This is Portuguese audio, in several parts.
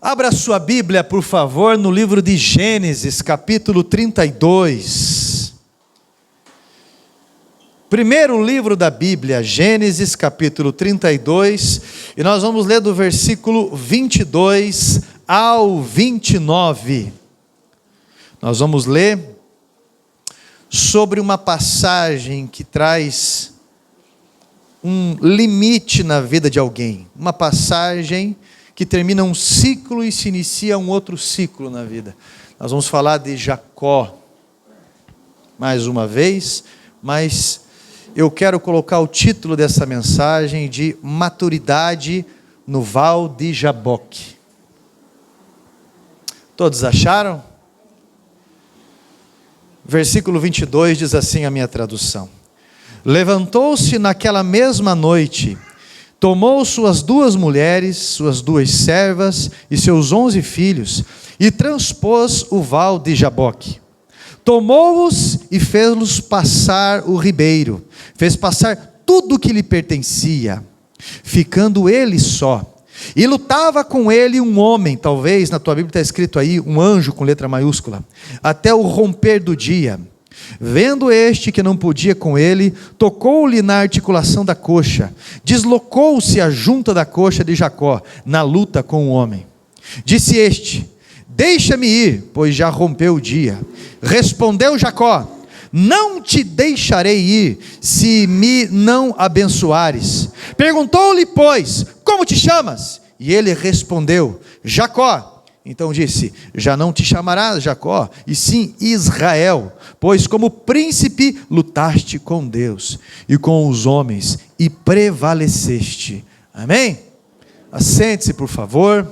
Abra sua Bíblia, por favor, no livro de Gênesis, capítulo 32. Primeiro livro da Bíblia, Gênesis, capítulo 32, e nós vamos ler do versículo 22 ao 29. Nós vamos ler sobre uma passagem que traz um limite na vida de alguém, uma passagem que termina um ciclo e se inicia um outro ciclo na vida. Nós vamos falar de Jacó, mais uma vez, mas eu quero colocar o título dessa mensagem de Maturidade no Val de Jaboque. Todos acharam? Versículo 22 diz assim a minha tradução: Levantou-se naquela mesma noite, tomou suas 2 mulheres, suas 2 servas e seus 11 filhos, e transpôs o val de Jaboque. Tomou-os e fez-los passar o ribeiro, fez passar tudo o que lhe pertencia, ficando ele só. E lutava com ele um homem, talvez na tua Bíblia está escrito aí, um anjo com letra maiúscula, até o romper do dia. Vendo este que não podia com ele, tocou-lhe na articulação da coxa, deslocou-se a junta da coxa de Jacó, na luta com o homem. Disse este: deixa-me ir, pois já rompeu o dia. Respondeu Jacó: não te deixarei ir, se me não abençoares. Perguntou-lhe, pois, como te chamas? E ele respondeu: Jacó. Então disse: já não te chamarás Jacó, e sim Israel, pois como príncipe lutaste com Deus e com os homens, e prevaleceste. Amém? Assente-se, por favor.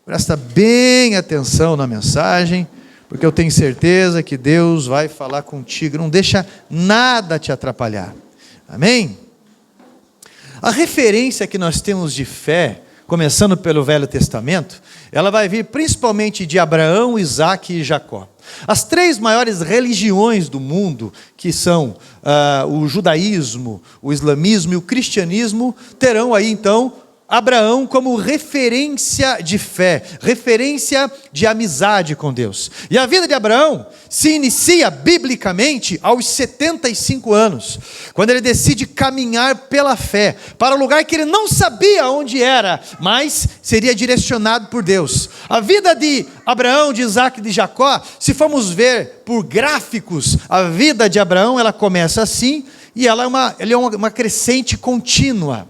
Presta bem atenção na mensagem, porque eu tenho certeza que Deus vai falar contigo. Não deixa nada te atrapalhar. Amém? A referência que nós temos de fé, começando pelo Velho Testamento, ela vai vir principalmente de Abraão, Isaque e Jacó. As 3 maiores religiões do mundo, que são o judaísmo, o islamismo e o cristianismo, terão aí então Abraão como referência de fé, referência de amizade com Deus. E a vida de Abraão se inicia biblicamente aos 75 anos, quando ele decide caminhar pela fé, para o lugar que ele não sabia onde era, mas seria direcionado por Deus. A vida de Abraão, de Isaque e de Jacó, se formos ver por gráficos, a vida de Abraão, ela começa assim, e ela é uma crescente contínua.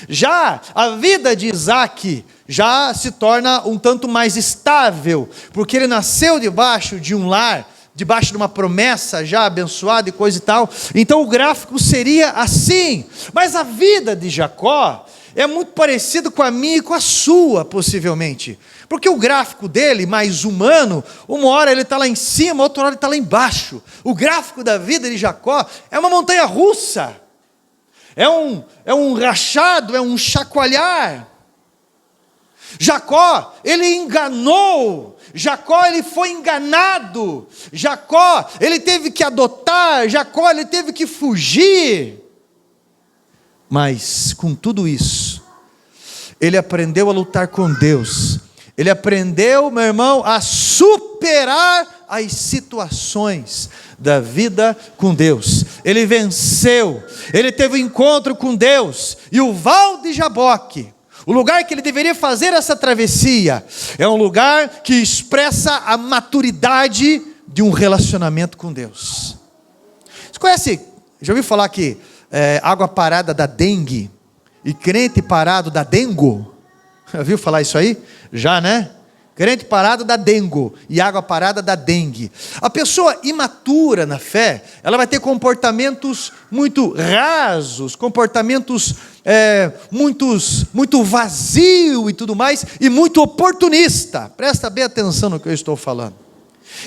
Já a vida de Isaque já se torna um tanto mais estável, porque ele nasceu debaixo de um lar, debaixo de uma promessa já abençoada e coisa e tal. Então o gráfico seria assim. Mas a vida de Jacó é muito parecido com a minha e com a sua, possivelmente, porque o gráfico dele, mais humano, uma hora ele está lá em cima, outra hora ele está lá embaixo. O gráfico da vida de Jacó é uma montanha russa. É um rachado, é um chacoalhar. Jacó, ele enganou. Jacó, ele foi enganado. Jacó, ele teve que adotar. Jacó, ele teve que fugir. Mas, com tudo isso, ele aprendeu a lutar com Deus. Ele aprendeu, meu irmão, a superar as situações da vida com Deus. Ele venceu, ele teve um encontro com Deus, e o Val de Jaboque, o lugar que ele deveria fazer essa travessia, é um lugar que expressa a maturidade de um relacionamento com Deus. Você conhece, já ouviu falar que água parada dá dengue, e crente parado dá dengo? Já ouviu falar isso aí? Já, né? Crente parado dá dengo, e água parada dá dengue. A pessoa imatura na fé, ela vai ter comportamentos muito rasos, comportamentos muito vazio e tudo mais, e muito oportunista. Presta bem atenção no que eu estou falando.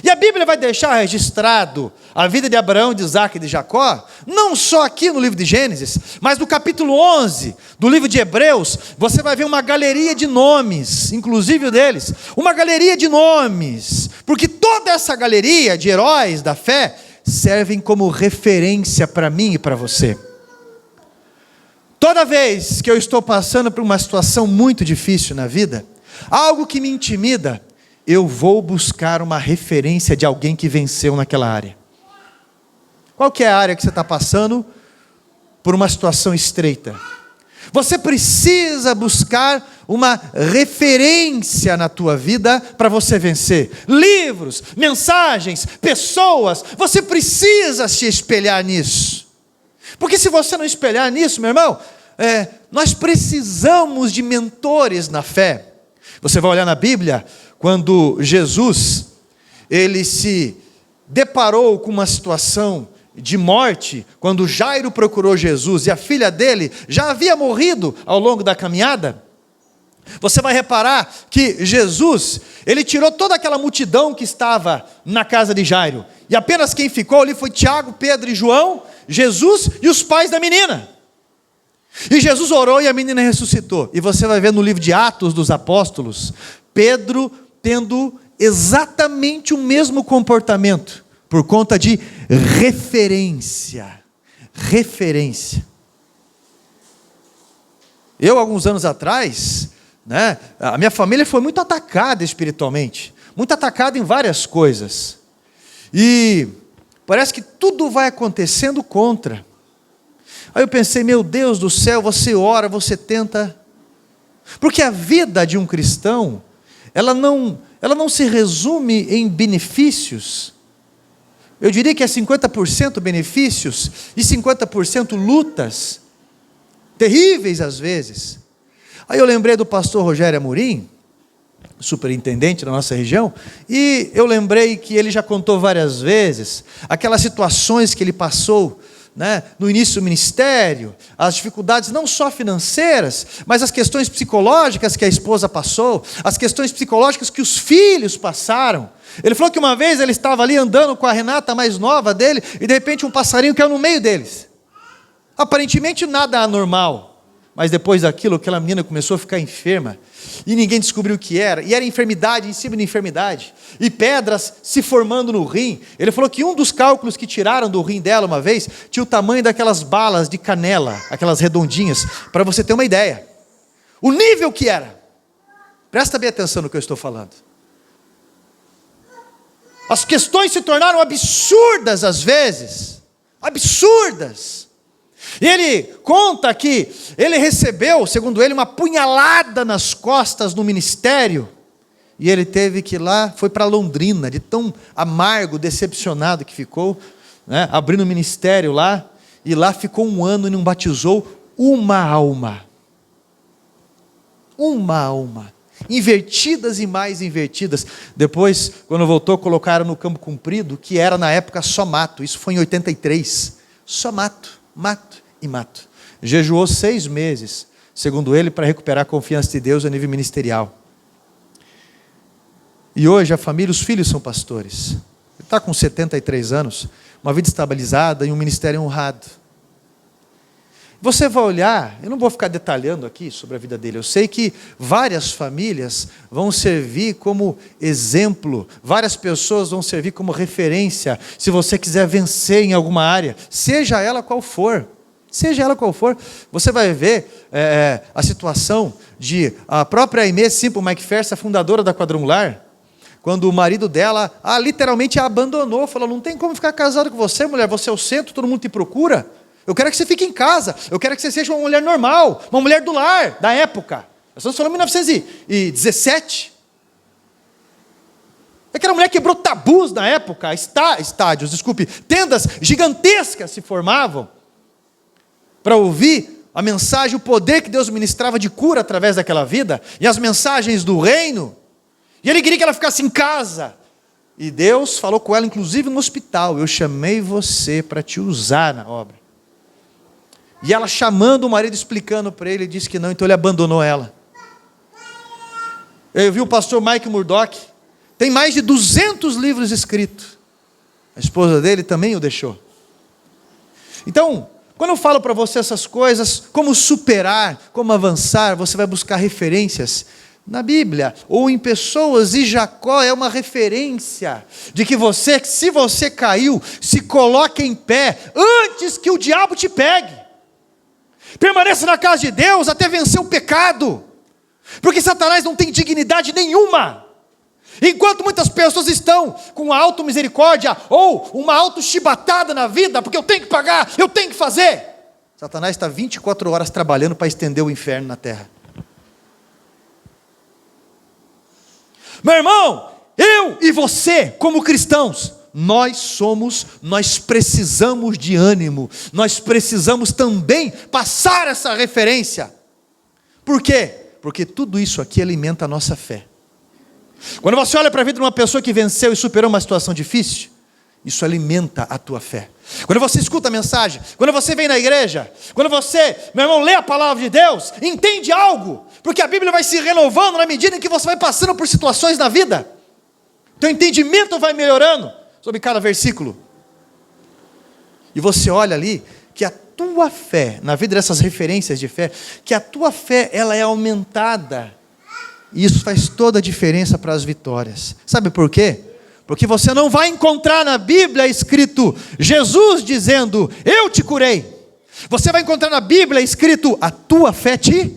E a Bíblia vai deixar registrado a vida de Abraão, de Isaque e de Jacó, não só aqui no livro de Gênesis, mas no capítulo 11 do livro de Hebreus, você vai ver uma galeria de nomes, inclusive o deles, uma galeria de nomes, porque toda essa galeria de heróis da fé servem como referência para mim e para você. Toda vez que eu estou passando por uma situação muito difícil na vida, algo que me intimida, eu vou buscar uma referência de alguém que venceu naquela área. Qual que é a área que você está passando por uma situação estreita? Você precisa buscar uma referência na tua vida para você vencer. Livros, mensagens, pessoas, você precisa se espelhar nisso. Porque se você não espelhar nisso, meu irmão, nós precisamos de mentores na fé. Você vai olhar na Bíblia, quando Jesus, ele se deparou com uma situação de morte, quando Jairo procurou Jesus e a filha dele já havia morrido ao longo da caminhada, você vai reparar que Jesus, ele tirou toda aquela multidão que estava na casa de Jairo, e apenas quem ficou ali foi Tiago, Pedro e João, Jesus e os pais da menina. E Jesus orou e a menina ressuscitou. E você vai ver no livro de Atos dos Apóstolos, Pedro tendo exatamente o mesmo comportamento, por conta de referência. Eu, alguns anos atrás, a minha família foi muito atacada espiritualmente, muito atacada em várias coisas, e parece que tudo vai acontecendo contra. Aí eu pensei, meu Deus do céu, você ora, você tenta, porque a vida de um cristão, ela não se resume em benefícios. Eu diria que é 50% benefícios e 50% lutas, terríveis às vezes. Aí eu lembrei do pastor Rogério Amorim, superintendente da nossa região, e eu lembrei que ele já contou várias vezes aquelas situações que ele passou, no início do ministério, as dificuldades não só financeiras, mas as questões psicológicas que a esposa passou, as questões psicológicas que os filhos passaram. Ele falou que uma vez ele estava ali andando com a Renata mais nova dele, e de repente um passarinho caiu no meio deles. Aparentemente nada anormal, mas depois daquilo, aquela menina começou a ficar enferma, e ninguém descobriu o que era, e era enfermidade em cima de enfermidade, e pedras se formando no rim. Ele falou que um dos cálculos que tiraram do rim dela uma vez, tinha o tamanho daquelas balas de canela, aquelas redondinhas, para você ter uma ideia, o nível que era. Presta bem atenção no que eu estou falando. As questões se tornaram absurdas às vezes, absurdas. E ele conta que ele recebeu, segundo ele, uma punhalada nas costas no ministério, e ele teve que ir lá, foi para Londrina, de tão amargo, decepcionado que ficou, abrindo o ministério lá, e lá ficou 1 ano e não batizou uma alma. Uma alma. Invertidas e mais invertidas. Depois, quando voltou, colocaram no Campo Comprido, que era na época só mato. Isso foi em 83. Só mato. Jejuou 6 meses, segundo ele, para recuperar a confiança de Deus a nível ministerial. E hoje a família, os filhos são pastores. Ele está com 73 anos, uma vida estabilizada e um ministério honrado. Você vai olhar, eu não vou ficar detalhando aqui sobre a vida dele, eu sei que várias famílias vão servir como exemplo, várias pessoas vão servir como referência, se você quiser vencer em alguma área, seja ela qual for, você vai ver a situação de a própria Aimee Simple McPherson, a fundadora da Quadrangular, quando o marido dela literalmente a abandonou, falou, não tem como ficar casado com você, mulher, você é o centro, todo mundo te procura. Eu quero que você fique em casa, eu quero que você seja uma mulher normal, uma mulher do lar, da época. Nós estamos falando em 1917. Aquela mulher quebrou tabus na época, tendas gigantescas se formavam, para ouvir a mensagem, o poder que Deus ministrava de cura através daquela vida, e as mensagens do reino, e ele queria que ela ficasse em casa, e Deus falou com ela, inclusive no hospital, eu chamei você para te usar na obra. E ela chamando o marido, explicando para ele, disse que não, então ele abandonou ela. Eu vi o pastor Mike Murdock, tem mais de 200 livros escritos. A esposa dele também o deixou. Então, quando eu falo para você essas coisas, como superar, como avançar, você vai buscar referências na Bíblia, ou em pessoas, e Jacó é uma referência, de que você, se você caiu, se coloque em pé, antes que o diabo te pegue. Permaneça na casa de Deus até vencer o pecado. Porque Satanás não tem dignidade nenhuma. Enquanto muitas pessoas estão com uma auto-misericórdia ou uma auto-chibatada na vida, porque eu tenho que pagar, eu tenho que fazer. Satanás está 24 horas trabalhando para estender o inferno na terra. Meu irmão, eu e você, como cristãos, nós precisamos de ânimo, nós precisamos também passar essa referência. Por quê? Porque tudo isso aqui alimenta a nossa fé. Quando você olha para a vida de uma pessoa que venceu e superou uma situação difícil, isso alimenta a tua fé. Quando você escuta a mensagem, quando você vem na igreja, quando você, meu irmão, lê a palavra de Deus, entende algo, porque a Bíblia vai se renovando na medida em que você vai passando por situações na vida. Teu entendimento vai melhorando sobre cada versículo. E você olha ali que a tua fé, na vida dessas referências de fé, que a tua fé ela é aumentada. E isso faz toda a diferença para as vitórias. Sabe por quê? Porque você não vai encontrar na Bíblia escrito Jesus dizendo, eu te curei. Você vai encontrar na Bíblia escrito, a tua fé te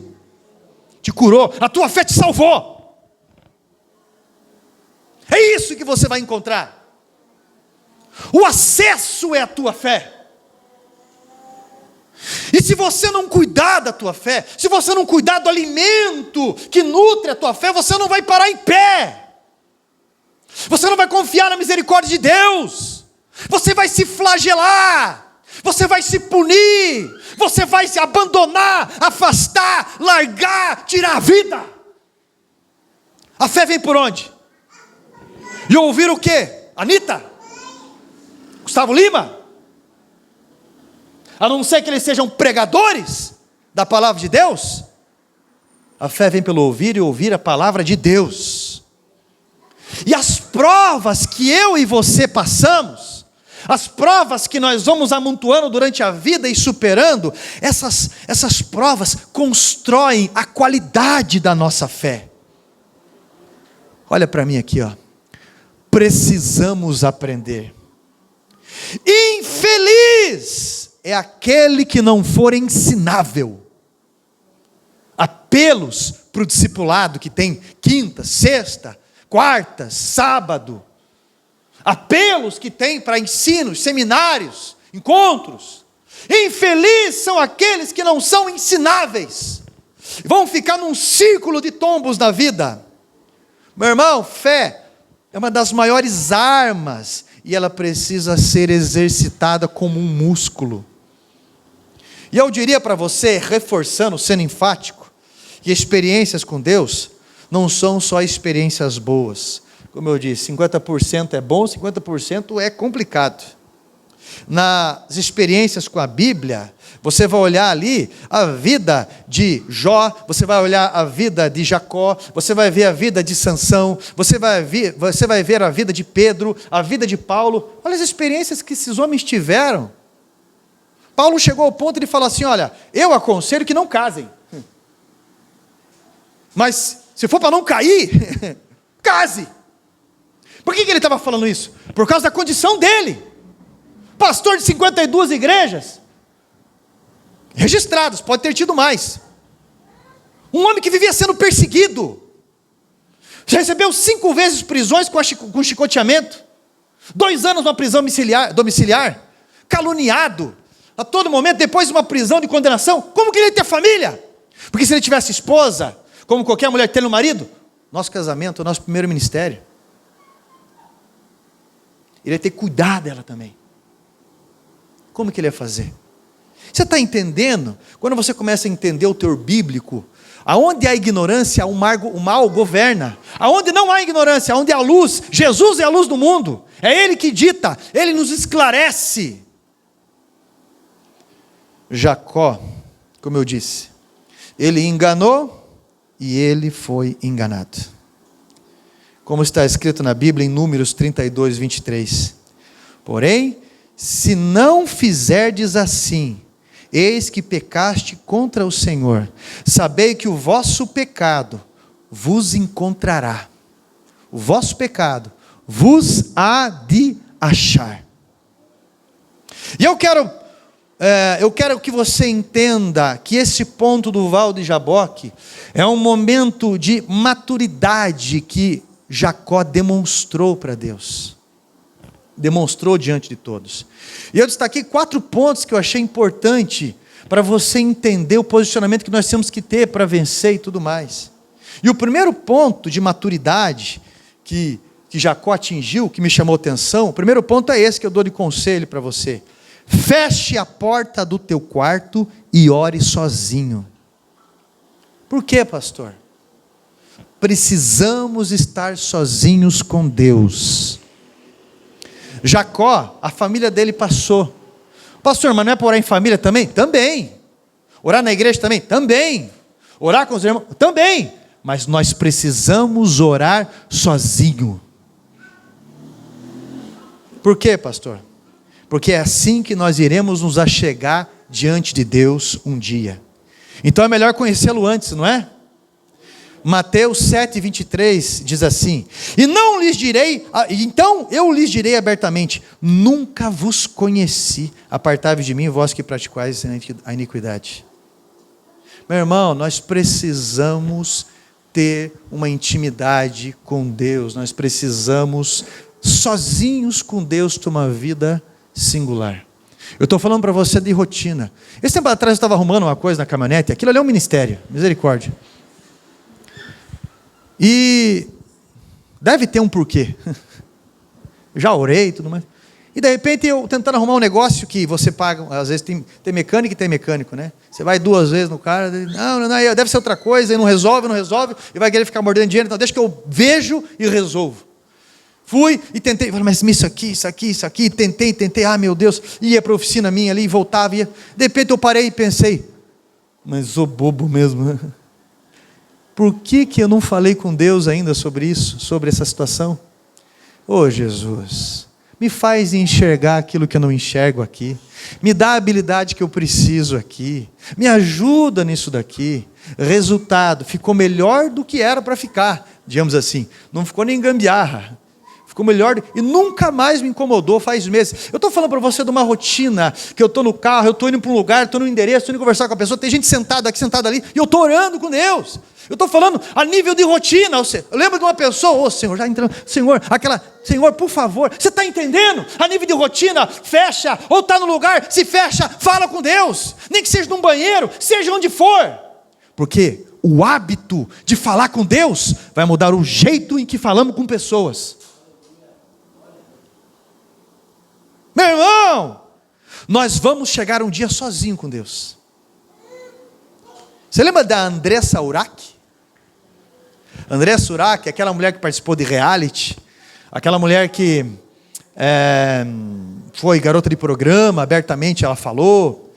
curou, a tua fé te salvou. É isso que você vai encontrar. O acesso é a tua fé. E se você não cuidar da tua fé, se você não cuidar do alimento que nutre a tua fé, você não vai parar em pé. Você não vai confiar na misericórdia de Deus. Você vai se flagelar. Você vai se punir. Você vai se abandonar, afastar, largar, tirar a vida. A fé vem por onde? E ouvir o quê? Anitta? Gustavo Lima? A não ser que eles sejam pregadores da palavra de Deus. A fé vem pelo ouvir e ouvir a palavra de Deus. E as provas que eu e você passamos, as provas que nós vamos amontoando durante a vida e superando, essas provas constroem a qualidade da nossa fé. Olha para mim aqui, ó. Precisamos aprender. Infeliz é aquele que não for ensinável. Apelos para o discipulado que tem quinta, sexta, quarta, sábado. Apelos que tem para ensinos, seminários, encontros. Infeliz são aqueles que não são ensináveis. Vão ficar num círculo de tombos da vida. Meu irmão, fé é uma das maiores armas e ela precisa ser exercitada como um músculo. E eu diria para você, reforçando, sendo enfático, que experiências com Deus não são só experiências boas. Como eu disse, 50% é bom, 50% é complicado. Nas experiências com a Bíblia, você vai olhar ali a vida de Jó, você vai olhar a vida de Jacó, você vai ver a vida de Sansão, você vai ver a vida de Pedro, a vida de Paulo. Olha as experiências que esses homens tiveram. Paulo chegou ao ponto de falar assim, olha, eu aconselho que não casem. Mas se for para não cair, case. Por que ele estava falando isso? Por causa da condição dele. Pastor de 52 igrejas, registrados, pode ter tido mais. Um homem que vivia sendo perseguido. Já recebeu 5 vezes prisões com chicoteamento. 2 anos numa prisão domiciliar. Caluniado. A todo momento, depois de uma prisão de condenação. Como que ele ia ter família? Porque se ele tivesse esposa, como qualquer mulher tem um marido, nosso casamento, nosso primeiro ministério, ele ia ter que cuidar dela também. Como que ele ia fazer? Você está entendendo? Quando você começa a entender o teor bíblico, aonde há ignorância, o mal governa. Aonde não há ignorância, aonde há luz, Jesus é a luz do mundo. É Ele que dita, Ele nos esclarece. Jacó, como eu disse, ele enganou e ele foi enganado. Como está escrito na Bíblia em Números 32, 23. Porém, se não fizerdes assim, eis que pecaste contra o Senhor. Sabei que o vosso pecado vos encontrará. O vosso pecado vos há de achar. E eu quero eu quero que você entenda que esse ponto do Val de Jaboque é um momento de maturidade que Jacó demonstrou para Deus. Demonstrou diante de todos. E eu destaquei 4 pontos que eu achei importante para você entender o posicionamento que nós temos que ter para vencer e tudo mais. E o primeiro ponto de maturidade que Jacó atingiu, que me chamou a atenção, o primeiro ponto é esse que eu dou de conselho para você. Feche a porta do teu quarto e ore sozinho. Por quê, pastor? Precisamos estar sozinhos com Deus. Jacó, a família dele passou. Pastor, mas não é para orar em família também? Também. Orar na igreja também? Também. Orar com os irmãos? Também. Mas nós precisamos orar sozinho. Por quê, pastor? Porque é assim que nós iremos nos achegar diante de Deus um dia. Então é melhor conhecê-lo antes, não é? Mateus 7:23 diz assim: então eu lhes direi abertamente, nunca vos conheci, apartai-vos de mim, vós que praticais a iniquidade. Meu irmão, nós precisamos ter uma intimidade com Deus, nós precisamos, sozinhos com Deus, ter uma vida singular. Eu estou falando para você de rotina. Esse tempo atrás eu estava arrumando uma coisa na caminhonete, aquilo ali é um ministério, misericórdia. E deve ter um porquê. Já orei e tudo mais. E de repente eu tentando arrumar um negócio que você paga, às vezes tem mecânico e tem mecânico, né? Você vai 2 vezes no cara, não, deve ser outra coisa, e não resolve, e vai querer ficar mordendo dinheiro, então deixa que eu vejo e resolvo. Fui e tentei, mas isso aqui, tentei, meu Deus, ia para a oficina minha ali, voltava, ia. De repente eu parei e pensei, mas sou bobo mesmo, né? Por que eu não falei com Deus ainda sobre isso, sobre essa situação? Oh Jesus, me faz enxergar aquilo que eu não enxergo aqui, me dá a habilidade que eu preciso aqui, me ajuda nisso daqui. Resultado, ficou melhor do que era para ficar, digamos assim, não ficou nem gambiarra, ficou melhor e nunca mais me incomodou, faz meses. Eu estou falando para você de uma rotina, que eu estou no carro, eu estou indo para um lugar, estou no endereço, estou indo conversar com a pessoa, tem gente sentada aqui, sentada ali, e eu estou orando com Deus. Eu estou falando a nível de rotina. Eu lembro de uma pessoa, Senhor, já entrando, Senhor, Senhor, por favor, você está entendendo? A nível de rotina, fecha, ou está no lugar, se fecha, fala com Deus, nem que seja num banheiro, seja onde for, porque o hábito de falar com Deus vai mudar o jeito em que falamos com pessoas. Meu irmão, nós vamos chegar um dia sozinho com Deus. Você lembra da Andressa Urach? Andressa Urach, aquela mulher que participou de reality, aquela mulher que foi garota de programa, abertamente ela falou,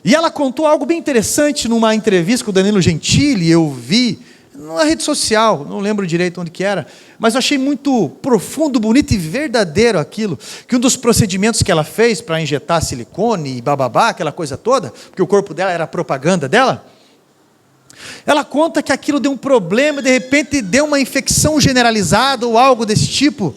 e ela contou algo bem interessante numa entrevista com o Danilo Gentili, eu vi, numa rede social, não lembro direito onde que era, mas eu achei muito profundo, bonito e verdadeiro aquilo, que um dos procedimentos que ela fez para injetar silicone e bababá, aquela coisa toda, porque o corpo dela era a propaganda dela, ela conta que aquilo deu um problema, de repente deu uma infecção generalizada ou algo desse tipo,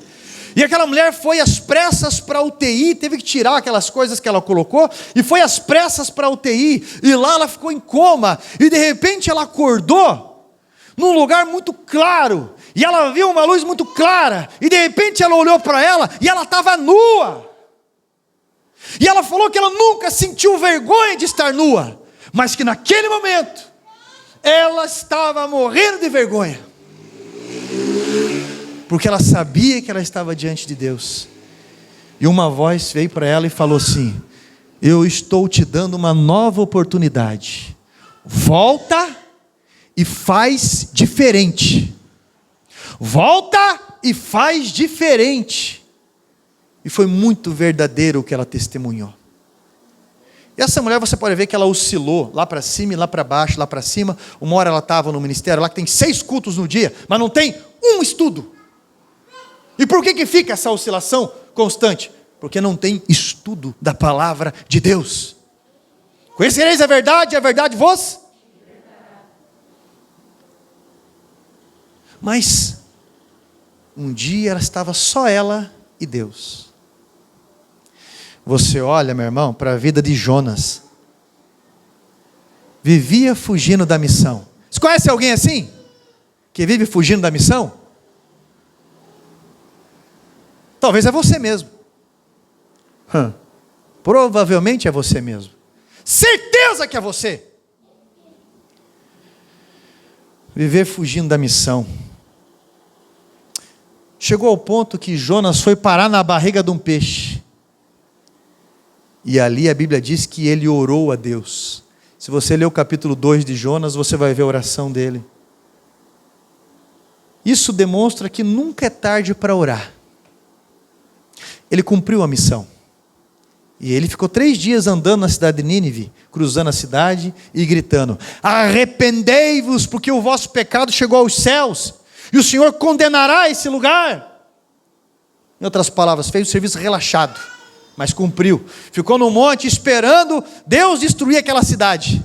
e aquela mulher foi às pressas para a UTI, teve que tirar aquelas coisas que ela colocou, e foi às pressas para a UTI, e lá ela ficou em coma, e de repente ela acordou, num lugar muito claro, e ela viu uma luz muito clara, e de repente ela olhou para ela, e ela estava nua, e ela falou que ela nunca sentiu vergonha de estar nua, mas que naquele momento, ela estava morrendo de vergonha, porque ela sabia que ela estava diante de Deus, e uma voz veio para ela e falou assim: eu estou te dando uma nova oportunidade, volta e faz diferente, volta e faz diferente, e foi muito verdadeiro o que ela testemunhou. E essa mulher, você pode ver que ela oscilou lá para cima e lá para baixo, lá para cima. Uma hora ela estava no ministério lá que tem 6 cultos no dia, mas não tem um estudo. E por que fica essa oscilação constante? Porque não tem estudo da palavra de Deus. Conhecereis a verdade vos? Mas um dia ela estava só ela e Deus. Você olha, meu irmão, para a vida de Jonas. Vivia fugindo da missão. Você conhece alguém assim? Que vive fugindo da missão? Talvez é você mesmo. Provavelmente é você mesmo. Certeza que é você. Viver fugindo da missão. Chegou ao ponto que Jonas foi parar na barriga de um peixe. E ali a Bíblia diz que ele orou a Deus. Se você ler o capítulo 2 de Jonas, você vai ver a oração dele. Isso demonstra que nunca é tarde para orar. Ele cumpriu a missão. E ele ficou 3 dias andando na cidade de Nínive, cruzando a cidade e gritando: arrependei-vos, porque o vosso pecado chegou aos céus, e o Senhor condenará esse lugar. Em outras palavras, fez o serviço relaxado, mas cumpriu. Ficou no monte esperando Deus destruir aquela cidade.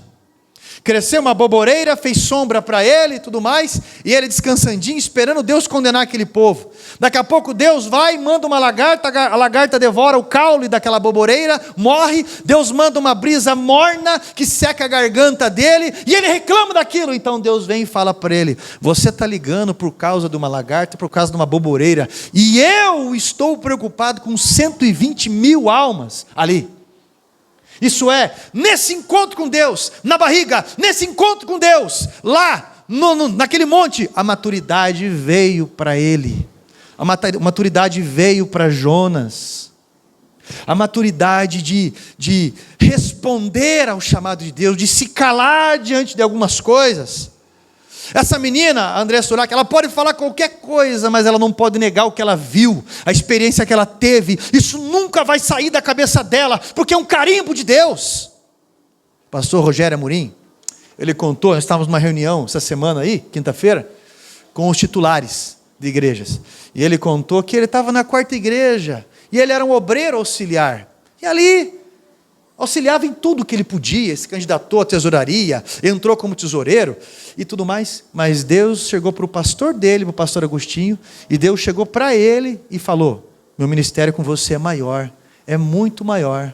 Cresceu uma boboreira, fez sombra para ele e tudo mais, e ele descansandinho, esperando Deus condenar aquele povo. Daqui a pouco Deus vai e manda uma lagarta, a lagarta devora o caule daquela boboreira, morre. Deus manda uma brisa morna que seca a garganta dele, e ele reclama daquilo. Então Deus vem e fala para ele: você está ligando por causa de uma lagarta, por causa de uma boboreira, e eu estou preocupado com 120.000 almas ali. Isso é, nesse encontro com Deus, na barriga, nesse encontro com Deus, lá, naquele monte, a maturidade veio para ele. A maturidade veio para Jonas. A maturidade de responder ao chamado de Deus, de se calar diante de algumas coisas. Essa menina, a Andréa Surak, ela pode falar qualquer coisa, mas ela não pode negar o que ela viu, a experiência que ela teve. Isso nunca vai sair da cabeça dela, porque é um carimbo de Deus. Pastor Rogério Amorim, ele contou, nós estávamos numa reunião essa semana aí, quinta-feira, com os titulares de igrejas. E ele contou que ele estava na 4ª igreja, e ele era um obreiro auxiliar. E ali, auxiliava em tudo que ele podia, se candidatou à tesouraria, entrou como tesoureiro e tudo mais. Mas Deus chegou para o pastor dele, para o pastor Agostinho, e Deus chegou para ele e falou: meu ministério com você é maior, é muito maior.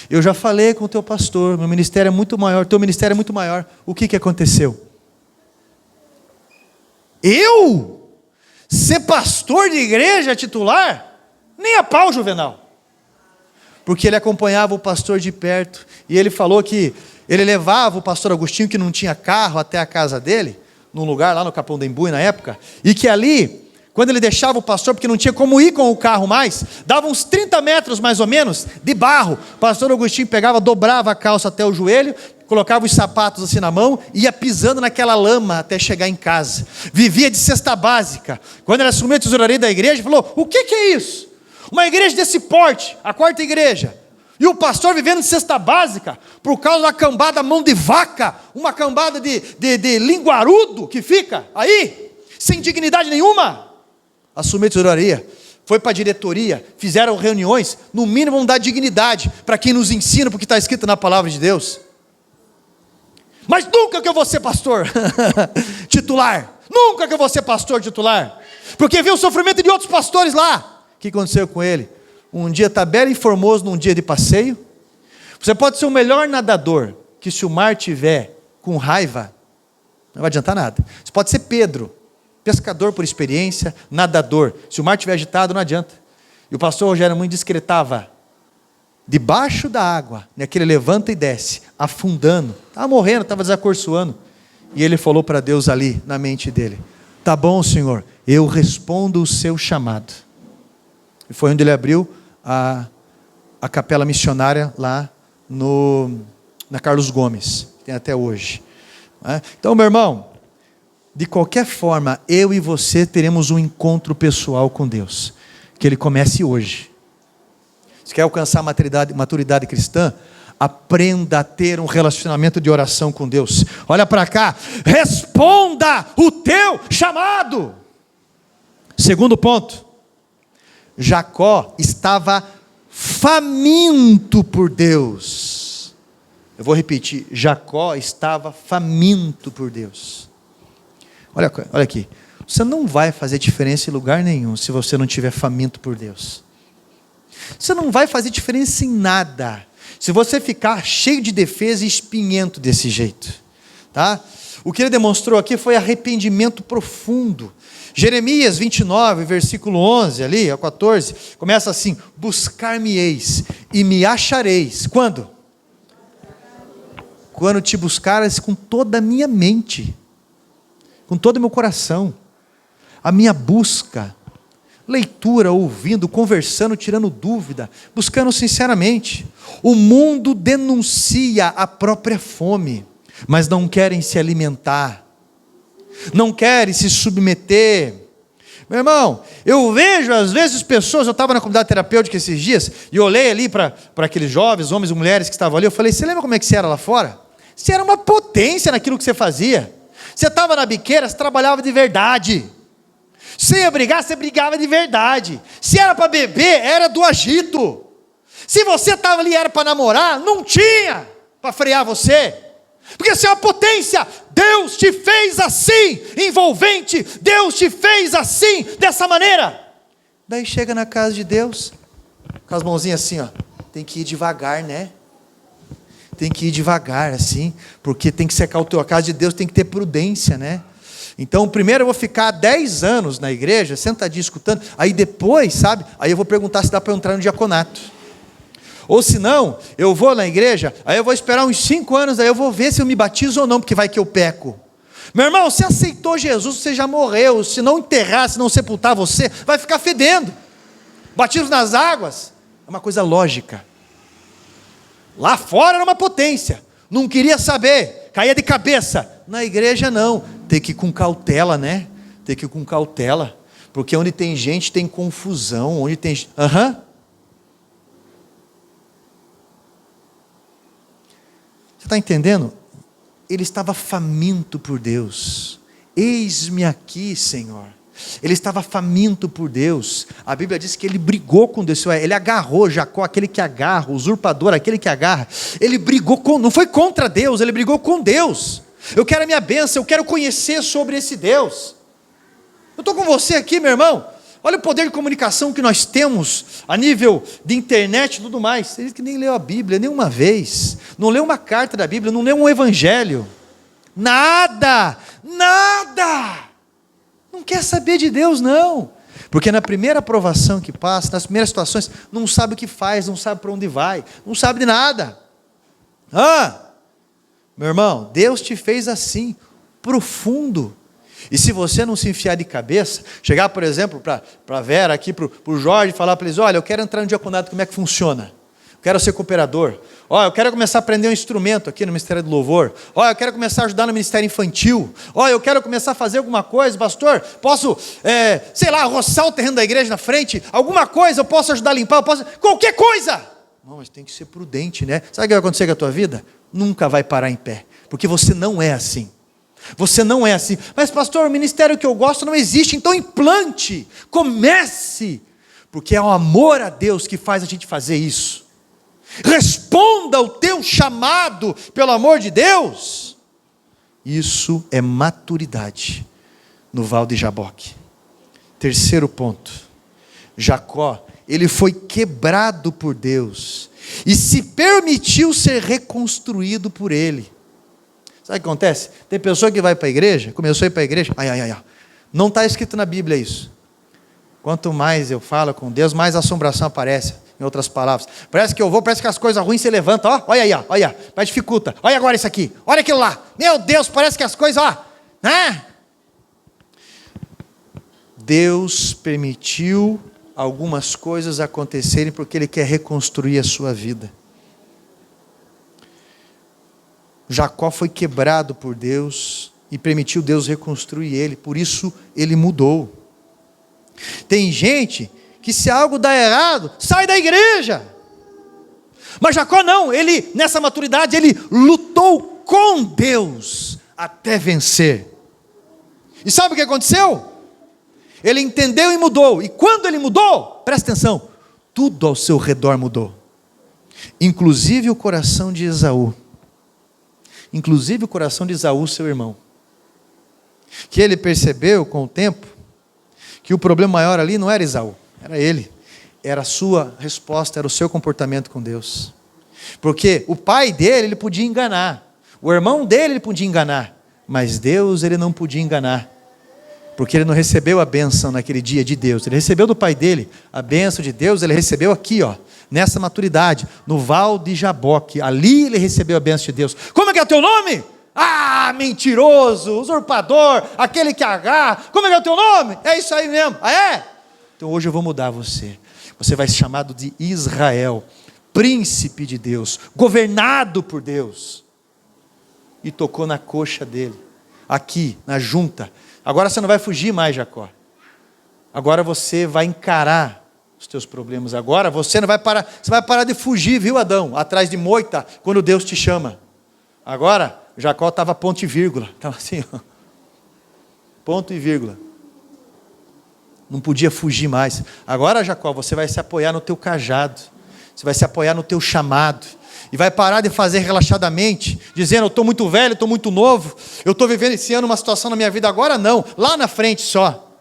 Eu já falei com o teu pastor, meu ministério é muito maior, teu ministério é muito maior. O que aconteceu? Eu? Ser pastor de igreja titular? Nem a pau, Juvenal. Porque ele acompanhava o pastor de perto, e ele falou que ele levava o pastor Agostinho, que não tinha carro, até a casa dele, num lugar lá no Capão da Embu na época, e que ali, quando ele deixava o pastor, porque não tinha como ir com o carro mais, dava uns 30 metros mais ou menos, de barro. O pastor Agostinho pegava, dobrava a calça até o joelho, colocava os sapatos assim na mão, ia pisando naquela lama até chegar em casa. Vivia de cesta básica. Quando ele assumiu a tesouraria da igreja, falou: o que é isso? Uma igreja desse porte, a 4ª igreja, e o pastor vivendo de cesta básica, por causa da cambada mão de vaca, uma cambada de linguarudo que fica aí, sem dignidade nenhuma. Assumiu a tesouraria, foi para a diretoria, fizeram reuniões, no mínimo vão dar dignidade para quem nos ensina, porque está escrito na palavra de Deus. Mas nunca que eu vou ser pastor titular, nunca que eu vou ser pastor titular, porque vi o sofrimento de outros pastores lá. O que aconteceu com ele? Um dia está belo e formoso num dia de passeio. Você pode ser o melhor nadador, que se o mar tiver com raiva, não vai adiantar nada. Você pode ser Pedro, pescador por experiência, nadador. Se o mar estiver agitado, não adianta. E o pastor Rogério muito discretava debaixo da água, naquele levanta e desce, afundando, estava morrendo, estava desacorçoando. E ele falou para Deus ali, na mente dele: tá bom, Senhor, eu respondo o seu chamado. E foi onde ele abriu a capela missionária lá na Carlos Gomes, que tem até hoje. Então, meu irmão, de qualquer forma, eu e você teremos um encontro pessoal com Deus, que ele comece hoje. Se quer alcançar a maturidade cristã, aprenda a ter um relacionamento de oração com Deus. Olha para cá, responda o teu chamado. Segundo ponto, Jacó estava faminto por Deus. Eu vou repetir, Jacó estava faminto por Deus. Olha aqui, você não vai fazer diferença em lugar nenhum se você não estiver faminto por Deus. Você não vai fazer diferença em nada se você ficar cheio de defesa e espinhento desse jeito, tá? O que ele demonstrou aqui foi arrependimento profundo. Jeremias 29, versículo 11, ali, a 14, começa assim: buscar-me-eis e me achareis. Quando? Quando te buscares com toda a minha mente, com todo o meu coração. A minha busca, leitura, ouvindo, conversando, tirando dúvida, buscando sinceramente. O mundo denuncia a própria fome, mas não querem se alimentar, não querem se submeter. Meu irmão, eu vejo às vezes pessoas, eu estava na comunidade terapêutica esses dias, e olhei ali para aqueles jovens, homens e mulheres que estavam ali, eu falei: você lembra como é que você era lá fora? Você era uma potência naquilo que você fazia. Você estava na biqueira, você trabalhava de verdade. Se ia brigar, você brigava de verdade. Se era para beber, era do agito. Se você estava ali, era para namorar, não tinha para frear você. Porque você é uma potência. Deus te fez assim, envolvente. Deus te fez assim, dessa maneira. Daí chega na casa de Deus, com as mãozinhas assim, ó. Tem que ir devagar, né? Tem que ir devagar, assim, porque tem que secar a casa de Deus, tem que ter prudência, né? Então, primeiro eu vou ficar 10 anos na igreja, sentadinho escutando, aí depois, sabe, aí eu vou perguntar se dá para eu entrar no diaconato. Ou se não, eu vou na igreja, aí eu vou esperar uns 5 anos, aí eu vou ver se eu me batizo ou não, porque vai que eu peco. Meu irmão, você aceitou Jesus, você já morreu, se não enterrar, se não sepultar você, vai ficar fedendo. Batismo nas águas é uma coisa lógica. Lá fora era uma potência, não queria saber, caía de cabeça. Na igreja não, tem que ir com cautela, né? Tem que ir com cautela, porque onde tem gente tem confusão, onde tem... Você está entendendo? Ele estava faminto por Deus. Eis-me aqui, Senhor. Ele estava faminto por Deus. A Bíblia diz que ele brigou com Deus. Ele agarrou Jacó, aquele que agarra, o usurpador, aquele que agarra. Ele brigou não foi contra Deus, ele brigou com Deus. Eu quero a minha bênção, eu quero conhecer sobre esse Deus. Eu estou com você aqui, meu irmão. Olha o poder de comunicação que nós temos a nível de internet e tudo mais. Ele que nem leu a Bíblia nenhuma vez, não leu uma carta da Bíblia, não leu um evangelho, nada, não quer saber de Deus não, porque na primeira provação que passa, nas primeiras situações, não sabe o que faz, não sabe para onde vai, não sabe de nada. Meu irmão, Deus te fez assim, profundo. E se você não se enfiar de cabeça, chegar, por exemplo, para a Vera, aqui, para o Jorge, falar para eles: olha, eu quero entrar no diaconato, como é que funciona? Eu quero ser cooperador. Olha, eu quero começar a aprender um instrumento aqui no Ministério do Louvor. Olha, eu quero começar a ajudar no Ministério Infantil. Olha, eu quero começar a fazer alguma coisa, pastor, posso, sei lá, roçar o terreno da igreja na frente, alguma coisa, eu posso ajudar a limpar, eu posso, qualquer coisa. Não, mas tem que ser prudente, né? Sabe o que vai acontecer com a tua vida? Nunca vai parar em pé, porque você não é assim. Você não é assim. Mas pastor, o ministério que eu gosto não existe, então implante, comece, porque é o amor a Deus que faz a gente fazer isso. Responda ao teu chamado, pelo amor de Deus. Isso é maturidade no Val de Jaboque. Terceiro ponto, Jacó, ele foi quebrado por Deus e se permitiu ser reconstruído por Ele. Sabe o que acontece? Tem pessoa que vai para a igreja, começou a ir para a igreja, não está escrito na Bíblia isso. Quanto mais eu falo com Deus, mais assombração aparece, em outras palavras. Parece que eu vou, parece que as coisas ruins se levantam, olha aí, olha, mas dificulta, olha agora isso aqui, olha aquilo lá, meu Deus, parece que as coisas, né? Deus permitiu algumas coisas acontecerem porque Ele quer reconstruir a sua vida. Jacó foi quebrado por Deus e permitiu Deus reconstruir ele, por isso ele mudou. Tem gente que se algo dá errado, sai da igreja. Mas Jacó não, ele nessa maturidade, ele lutou com Deus até vencer. E sabe o que aconteceu? Ele entendeu e mudou, e quando ele mudou, presta atenção, tudo ao seu redor mudou, inclusive o coração de Esaú. Inclusive o coração de Esaú, seu irmão, que ele percebeu com o tempo, que o problema maior ali não era Esaú, era ele. era a sua resposta, era o seu comportamento com Deus. Porque o pai dele, ele podia enganar. O irmão dele, ele podia enganar. Mas Deus, ele não podia enganar. Porque ele não recebeu a bênção naquele dia de Deus. Ele recebeu do pai dele a bênção de Deus, ele recebeu aqui, ó, nessa maturidade, no Val de Jaboque. Ali ele recebeu a bênção de Deus. Como é que é o teu nome? Ah, mentiroso, usurpador, aquele que agarra. Como é que é o teu nome? É isso aí mesmo. Ah, é? Então hoje eu vou mudar você. Você vai ser chamado de Israel, príncipe de Deus, governado por Deus. E tocou na coxa dele, aqui, na junta. Agora você não vai fugir mais, Jacó. Agora você vai encarar os teus problemas. Agora você não vai parar, você vai parar de fugir, viu, Adão? Atrás de moita, quando Deus te chama. Agora, Jacó estava ponto e vírgula. Estava assim, ó. Ponto e vírgula. Não podia fugir mais. Agora, Jacó, você vai se apoiar no teu cajado. Você vai se apoiar no teu chamado. E vai parar de fazer relaxadamente, dizendo, eu estou muito velho, estou muito novo, eu estou vivenciando uma situação na minha vida agora, não, lá na frente só.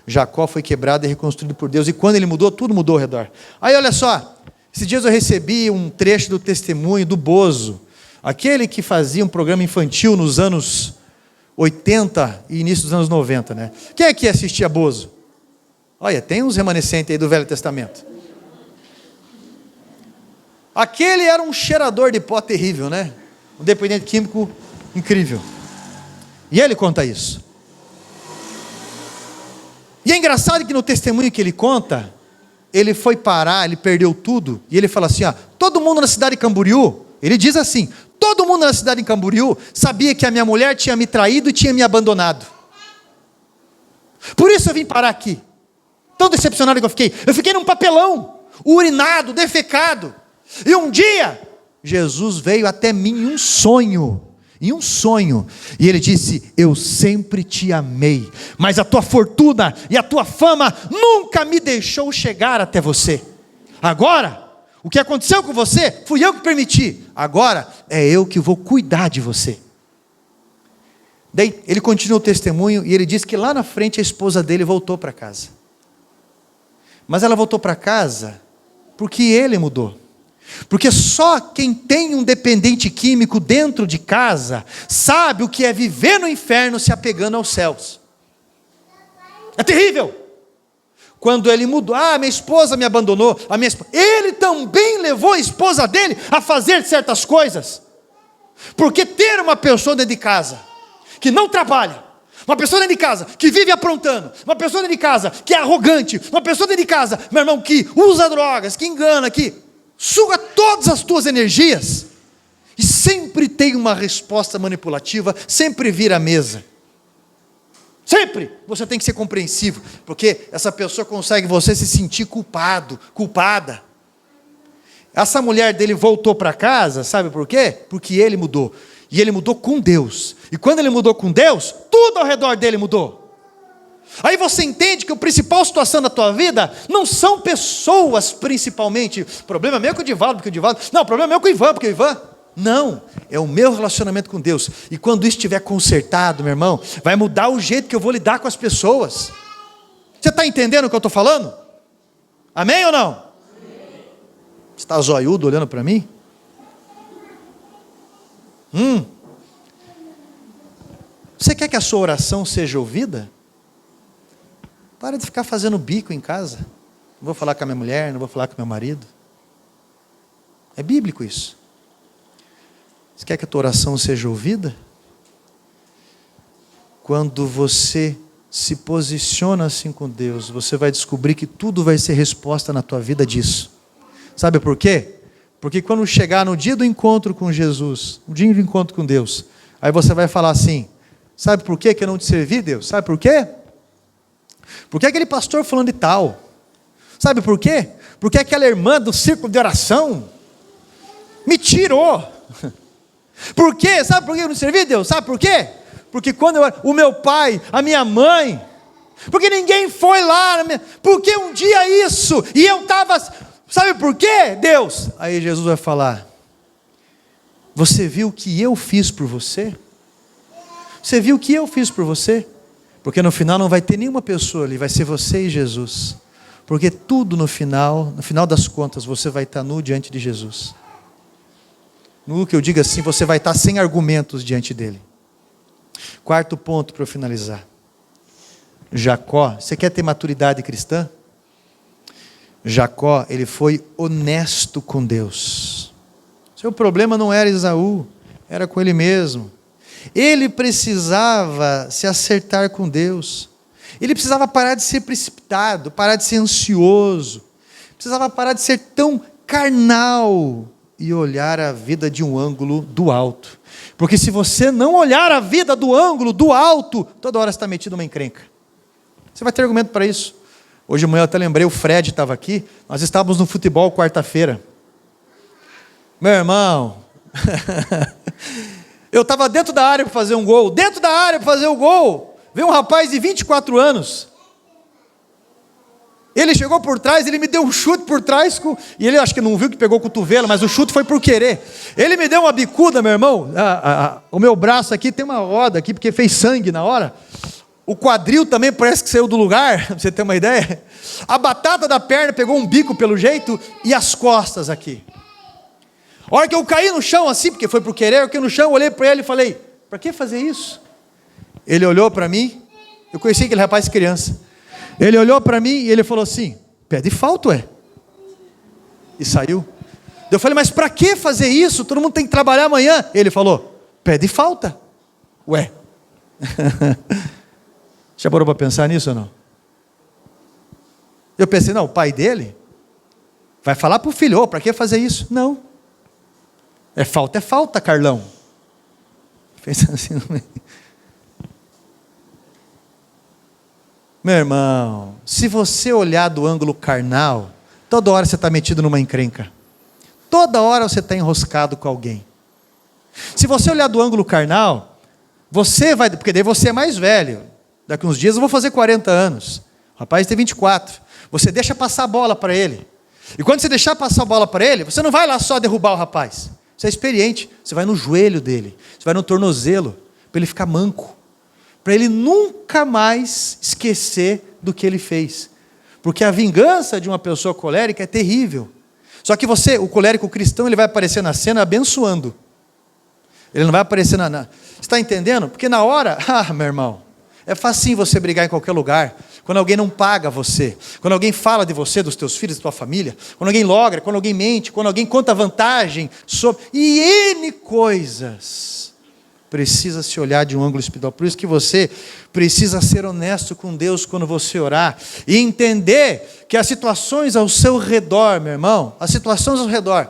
Jacó foi quebrado e reconstruído por Deus, e quando ele mudou, tudo mudou ao redor. Aí olha só, esses dias eu recebi um trecho do testemunho do Bozo, aquele que fazia um programa infantil nos anos 80 e início dos anos 90, né? Quem é que assistia Bozo? Olha, tem uns remanescentes aí do Velho Testamento. Aquele era um cheirador de pó terrível, né? Um dependente químico incrível. E ele conta isso. E é engraçado que no testemunho que ele conta, ele foi parar, ele perdeu tudo, e ele fala assim, ó, todo mundo na cidade de Camboriú, ele diz assim, todo mundo na cidade de Camboriú sabia que a minha mulher tinha me traído e tinha me abandonado. Por isso eu vim parar aqui. Tão decepcionado que eu fiquei num papelão, urinado, defecado. E um dia, Jesus veio até mim em um sonho, e ele disse, eu sempre te amei, mas a tua fortuna e a tua fama nunca me deixou chegar até você. Agora, o que aconteceu com você, fui eu que permiti, agora é eu que vou cuidar de você. Daí, ele continua o testemunho, e ele diz que lá na frente a esposa dele voltou para casa. Mas ela voltou para casa, porque ele mudou. Porque só quem tem um dependente químico dentro de casa, sabe o que é viver no inferno se apegando aos céus. É terrível. Quando ele mudou, minha esposa me abandonou, ele também levou a esposa dele a fazer certas coisas. Porque ter uma pessoa dentro de casa, que não trabalha, uma pessoa dentro de casa que vive aprontando, uma pessoa dentro de casa que é arrogante, uma pessoa dentro de casa, meu irmão, que usa drogas, que engana, que suga todas as tuas energias, e sempre tem uma resposta manipulativa, sempre vira a mesa. Sempre você tem que ser compreensivo, porque essa pessoa consegue você se sentir culpado, culpada. Essa mulher dele voltou para casa, sabe por quê? Porque ele mudou, e ele mudou com Deus, e quando ele mudou com Deus, tudo ao redor dele mudou. Aí você entende que a principal situação da tua vida não são pessoas principalmente. O problema é meu com o Divaldo, porque o Divaldo. Não, o problema é meu com o Ivan, porque o Ivan. Não, é o meu relacionamento com Deus. E quando isso estiver consertado, meu irmão, vai mudar o jeito que eu vou lidar com as pessoas. Você está entendendo o que eu estou falando? Amém ou não? Você está zoiudo olhando para mim? Você quer que a sua oração seja ouvida? Para de ficar fazendo bico em casa. Não vou falar com a minha mulher, não vou falar com o meu marido. É bíblico isso. Você quer que a tua oração seja ouvida? Quando você se posiciona assim com Deus, você vai descobrir que tudo vai ser resposta na tua vida disso. Sabe por quê? Porque quando chegar no dia do encontro com Jesus, no dia do encontro com Deus, aí você vai falar assim, sabe por quê que eu não te servi, Deus? Sabe por quê? Porque aquele pastor falando de tal? Sabe por quê? Porque aquela irmã do círculo de oração me tirou. Por quê? Sabe por que eu não servi, Deus? Sabe por quê? Porque quando o meu pai, a minha mãe, porque ninguém foi lá, porque um dia isso, e eu estava, sabe por quê, Deus? Aí Jesus vai falar, você viu o que eu fiz por você? Você viu o que eu fiz por você? Porque no final não vai ter nenhuma pessoa ali, vai ser você e Jesus. Porque tudo no final das contas, você vai estar nu diante de Jesus. Nu que eu digo assim, você vai estar sem argumentos diante dele. Quarto ponto para eu finalizar. Jacó, você quer ter maturidade cristã? Jacó, ele foi honesto com Deus. Seu problema não era Esaú, era com ele mesmo. Ele precisava se acertar com Deus. Ele precisava parar de ser precipitado, parar de ser ansioso. Precisava parar de ser tão carnal e olhar a vida de um ângulo do alto. Porque se você não olhar a vida do ângulo do alto, toda hora você está metido numa encrenca. Você vai ter argumento para isso. Hoje de manhã eu até lembrei, o Fred estava aqui, nós estávamos no futebol quarta-feira. Meu irmão, eu estava dentro da área para fazer um gol, veio um rapaz de 24 anos, ele chegou por trás, ele me deu um chute por trás, e ele acho que não viu que pegou o cotovelo, mas o chute foi por querer, ele me deu uma bicuda, meu irmão, o meu braço aqui tem uma roda aqui, porque fez sangue na hora, o quadril também parece que saiu do lugar, para você ter uma ideia, a batata da perna pegou um bico pelo jeito, e as costas aqui. A hora que eu caí no chão assim, porque foi por querer, eu caí no chão, olhei para ele e falei, para que fazer isso? Ele olhou para mim, eu conheci aquele rapaz criança, ele olhou para mim e ele falou assim, pede falta, ué. E saiu. Eu falei, mas para que fazer isso? Todo mundo tem que trabalhar amanhã. Ele falou, pede falta, ué. Já parou para pensar nisso ou não? Eu pensei, não, o pai dele vai falar para o filho, para que fazer isso? Não. É falta, Carlão. Pensa assim no meio. Meu irmão, se você olhar do ângulo carnal, toda hora você está metido numa encrenca. Toda hora você está enroscado com alguém. Se você olhar do ângulo carnal, você vai, porque daí você é mais velho. Daqui uns dias eu vou fazer 40 anos. O rapaz tem 24. Você deixa passar a bola para ele. E quando você deixar passar a bola para ele, você não vai lá só derrubar o rapaz. Você é experiente. Você vai no joelho dele. Você vai no tornozelo. Para ele ficar manco. Para ele nunca mais esquecer do que ele fez. Porque a vingança de uma pessoa colérica é terrível. Só que você, o colérico cristão, ele vai aparecer na cena abençoando. Ele não vai aparecer Você está entendendo? Porque na hora, meu irmão, é facinho você brigar em qualquer lugar. Quando alguém não paga você, quando alguém fala de você, dos teus filhos, da tua família, quando alguém logra, quando alguém mente, quando alguém conta vantagem sobre... E N coisas. Precisa se olhar de um ângulo espiritual. Por isso que você precisa ser honesto com Deus quando você orar. E entender que as situações ao seu redor, meu irmão, as situações ao redor,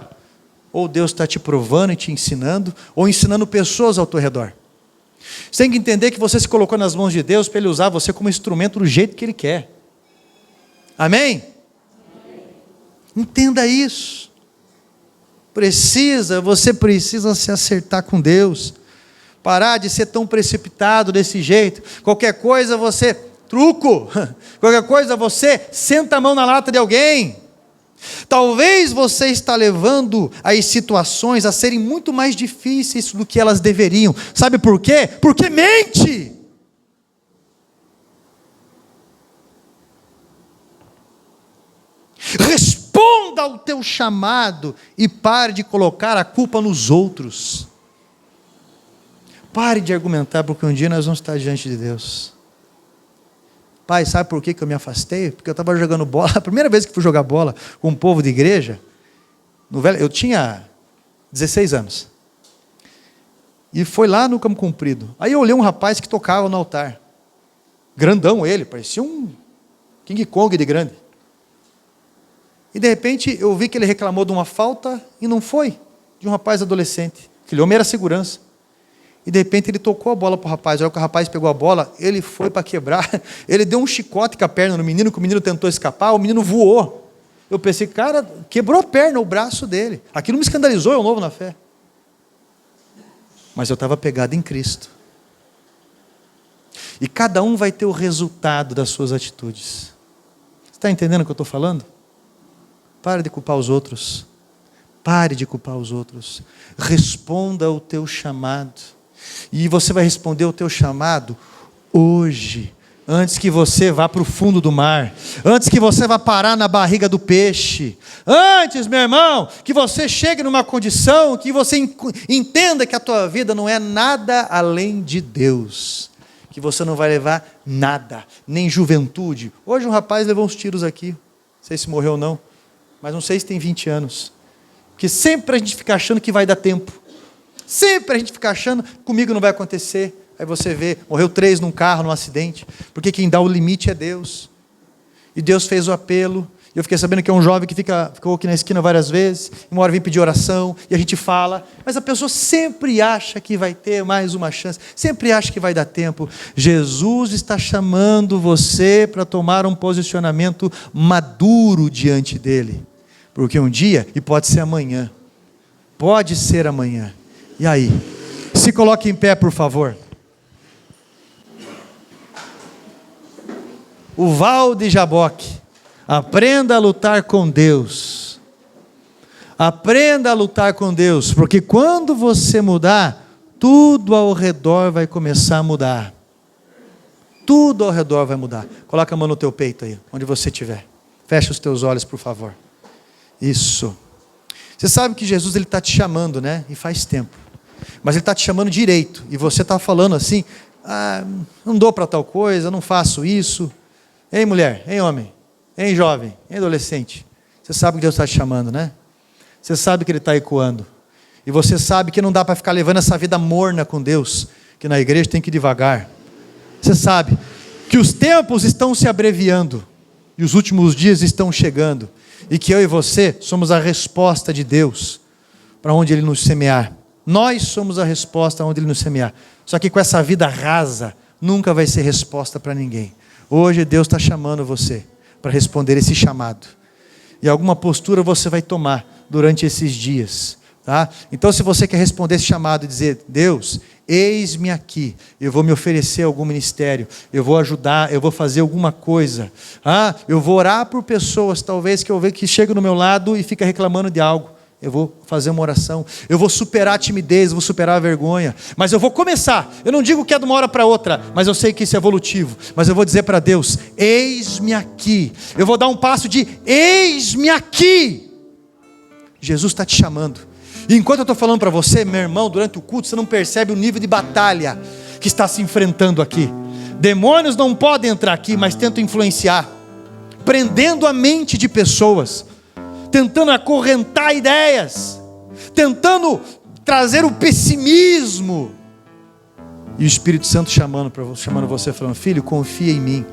ou Deus está te provando e te ensinando, ou ensinando pessoas ao teu redor. Você tem que entender que você se colocou nas mãos de Deus para Ele usar você como instrumento do jeito que Ele quer. Amém? Entenda isso. Você precisa se acertar com Deus. Parar de ser tão precipitado desse jeito. Qualquer coisa você, qualquer coisa você senta a mão na lata de alguém. Talvez você está levando as situações a serem muito mais difíceis do que elas deveriam. Sabe por quê? Porque mente. Responda ao teu chamado e pare de colocar a culpa nos outros. Pare de argumentar, porque um dia nós vamos estar diante de Deus. Pai, sabe por que eu me afastei? Porque eu estava jogando bola. A primeira vez que fui jogar bola com um povo de igreja, eu tinha 16 anos. E foi lá no Campo Comprido. Aí eu olhei um rapaz que tocava no altar. Grandão ele, parecia um King Kong de grande. E de repente eu vi que ele reclamou de uma falta e não foi. De um rapaz adolescente. Aquele homem era segurança. E de repente ele tocou a bola para o rapaz. Olha que o rapaz pegou a bola, ele foi para quebrar. Ele deu um chicote com a perna no menino, que o menino tentou escapar, o menino voou. Eu pensei, cara, quebrou a perna, o braço dele. Aquilo me escandalizou, eu novo na fé. Mas eu estava pegado em Cristo. E cada um vai ter o resultado das suas atitudes. Você está entendendo o que eu estou falando? Pare de culpar os outros. Pare de culpar os outros. Responda ao teu chamado. E você vai responder o teu chamado hoje, antes que você vá para o fundo do mar, antes que você vá parar na barriga do peixe, antes, meu irmão, que você chegue numa condição que você entenda que a tua vida não é nada além de Deus, que você não vai levar nada, nem juventude. Hoje um rapaz levou uns tiros aqui, não sei se morreu ou não, mas não sei se tem 20 anos, porque sempre a gente fica achando que vai dar tempo, sempre a gente fica achando, comigo não vai acontecer. Aí você vê, morreu 3 num carro, num acidente, porque quem dá o limite é Deus. E Deus fez o apelo. Eu fiquei sabendo que é um jovem que ficou aqui na esquina várias vezes, uma hora vem pedir oração, e a gente fala, mas a pessoa sempre acha que vai ter mais uma chance, sempre acha que vai dar tempo. Jesus está chamando você para tomar um posicionamento maduro diante dele, porque um dia, e pode ser amanhã, e aí? Se coloque em pé, por favor. O Val de Jaboque, aprenda a lutar com Deus, aprenda a lutar com Deus, porque quando você mudar, tudo ao redor vai começar a mudar, tudo ao redor vai mudar. Coloca a mão no teu peito aí, onde você estiver, fecha os teus olhos, por favor. Isso. Você sabe que Jesus está te chamando, né? E faz tempo, mas Ele está te chamando direito, e você está falando assim, não dou para tal coisa, não faço isso. Ei mulher, ei homem, ei jovem, ei adolescente, você sabe que Deus está te chamando, né? Você sabe que Ele está ecoando, e você sabe que não dá para ficar levando essa vida morna com Deus, que na igreja tem que ir devagar. Você sabe que os tempos estão se abreviando, e os últimos dias estão chegando, e que eu e você somos a resposta de Deus, para onde Ele nos semear. Nós somos a resposta onde Ele nos semear, só que com essa vida rasa, nunca vai ser resposta para ninguém. Hoje Deus está chamando você para responder esse chamado. E alguma postura você vai tomar durante esses dias. Tá? Então se você quer responder esse chamado e dizer, Deus, eis-me aqui, eu vou me oferecer algum ministério, eu vou ajudar, eu vou fazer alguma coisa. Eu vou orar por pessoas, talvez que eu vejo que chegam no meu lado e fica reclamando de algo. Eu vou fazer uma oração, eu vou superar a timidez, eu vou superar a vergonha, mas eu vou começar, eu não digo que é de uma hora para outra, mas eu sei que isso é evolutivo, mas eu vou dizer para Deus, eis-me aqui, eu vou dar um passo de, eis-me aqui, Jesus está te chamando, e enquanto eu estou falando para você, meu irmão, durante o culto, você não percebe o nível de batalha que está se enfrentando aqui, demônios não podem entrar aqui, mas tentam influenciar, prendendo a mente de pessoas, tentando acorrentar ideias, tentando trazer o pessimismo, e o Espírito Santo chamando você, falando, filho, confia em mim,